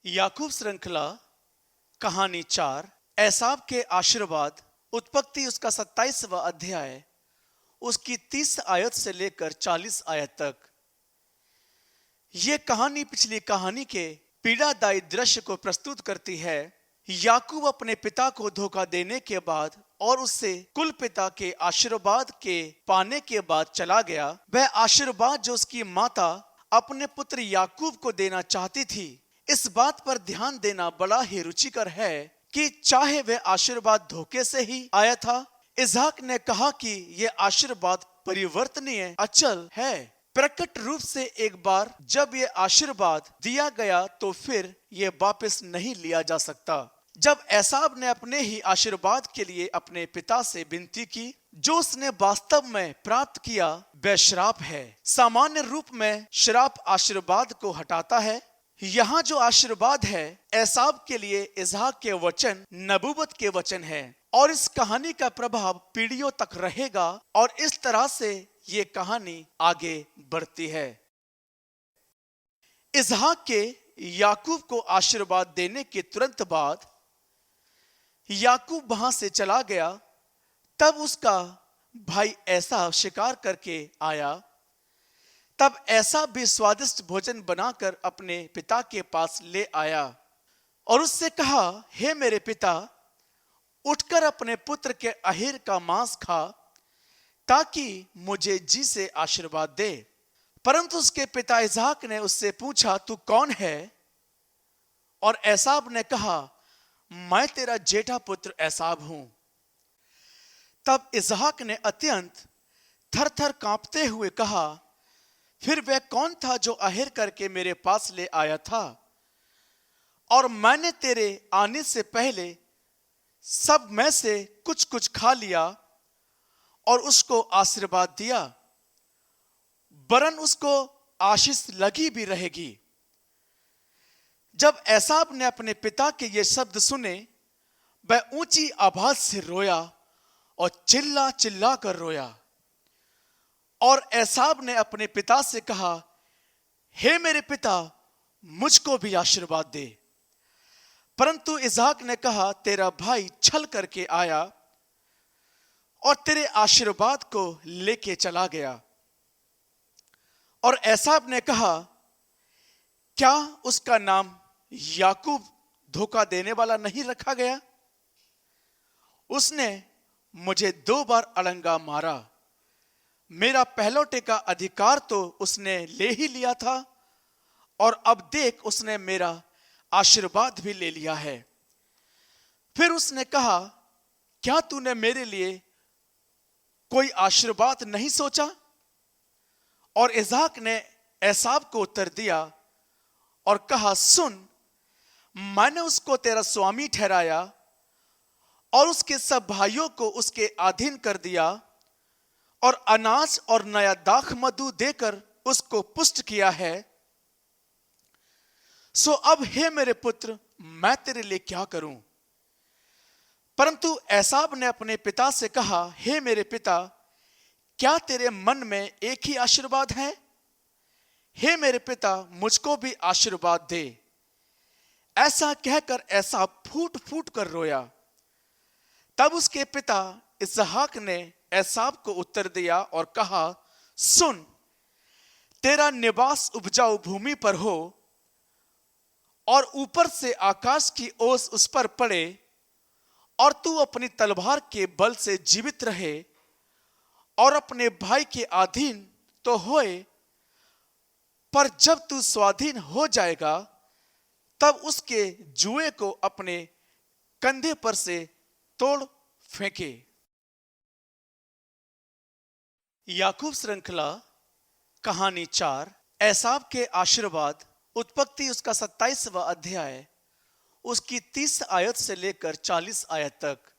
याकूब श्रृंखला कहानी 4 एसाव के आशीर्वाद उत्पत्ति उसका 27वां अध्याय उसकी 30 आयत से लेकर 40 आयत तक। यह कहानी पिछली कहानी के पीड़ादायी दृश्य को प्रस्तुत करती है। याकूब अपने पिता को धोखा देने के बाद और उससे कुल पिता के आशीर्वाद के पाने के बाद चला गया। वह आशीर्वाद जो उसकी माता अपने पुत्र याकूब को देना चाहती थी, इस बात पर ध्यान देना बड़ा ही रुचिकर है कि चाहे वह आशीर्वाद धोखे से ही आया था, इसहाक ने कहा कि यह आशीर्वाद परिवर्तनीय अचल है। प्रकट रूप से एक बार जब यह आशीर्वाद दिया गया तो फिर यह वापस नहीं लिया जा सकता। जब एसाव ने अपने ही आशीर्वाद के लिए अपने पिता से विनती की, जो उसने वास्तव में प्राप्त किया वह श्राप है। सामान्य रूप में श्राप आशीर्वाद को हटाता है। यहाँ जो आशीर्वाद है एसाव के लिए इसहाक के वचन नबूवत के वचन है और इस कहानी का प्रभाव पीढ़ियों तक रहेगा और इस तरह से ये कहानी आगे बढ़ती है। इसहाक के याकूब को आशीर्वाद देने के तुरंत बाद याकूब वहां से चला गया। तब उसका भाई एसाव शिकार करके आया। तब एसाव भी स्वादिष्ट भोजन बनाकर अपने पिता के पास ले आया और उससे कहा, हे मेरे पिता, उठकर अपने पुत्र के अहीर का मांस खा ताकि मुझे जी से आशीर्वाद दे। परंतु उसके पिता इसहाक ने उससे पूछा, तू कौन है? और एसाव ने कहा, मैं तेरा जेठा पुत्र एसाव हूं। तब इसहाक ने अत्यंत थर-थर कांपते हुए कहा, फिर वह कौन था जो अहीर करके मेरे पास ले आया था? और मैंने तेरे आने से पहले सब में से कुछ कुछ खा लिया और उसको आशीर्वाद दिया, वरन उसको आशीष लगी भी रहेगी। जब एसाव ने अपने पिता के ये शब्द सुने, वह ऊंची आवाज से रोया और चिल्ला चिल्ला कर रोया। और एसाव ने अपने पिता से कहा, हे मेरे पिता, मुझको भी आशीर्वाद दे। परंतु इसहाक ने कहा, तेरा भाई छल करके आया और तेरे आशीर्वाद को लेके चला गया। और एसाव ने कहा, क्या उसका नाम याकूब धोखा देने वाला नहीं रखा गया? उसने मुझे 2 बार अलंगा मारा। मेरा पहलौठे का अधिकार तो उसने ले ही लिया था और अब देख उसने मेरा आशीर्वाद भी ले लिया है। फिर उसने कहा, क्या तूने मेरे लिए कोई आशीर्वाद नहीं सोचा? और इसहाक ने एसाव को उत्तर दिया और कहा, सुन, मैंने उसको तेरा स्वामी ठहराया और उसके सब भाइयों को उसके अधीन कर दिया और अनाज और नया दाख मधु देकर उसको पुष्ट किया है। सो अब हे मेरे पुत्र, मैं तेरे लिए क्या करूं? परंतु एसाव ने अपने पिता से कहा, हे मेरे पिता, क्या तेरे मन में एक ही आशीर्वाद है? हे मेरे पिता, मुझको भी आशीर्वाद दे। ऐसा कहकर एसाव फूट फूट कर रोया। तब उसके पिता इसहाक ने एसाव को उत्तर दिया और कहा, सुन, तेरा निवास उपजाऊ भूमि पर हो और ऊपर से आकाश की ओस उस पर पड़े और तू अपनी तलवार के बल से जीवित रहे और अपने भाई के अधीन तो होए, पर जब तू स्वाधीन हो जाएगा तब उसके जुए को अपने कंधे पर से तोड़ फेंके। याकूब श्रृंखला कहानी 4 एसाव के आशीर्वाद उत्पत्ति उसका 27वां अध्याय उसकी 30 आयत से लेकर 40 आयत तक।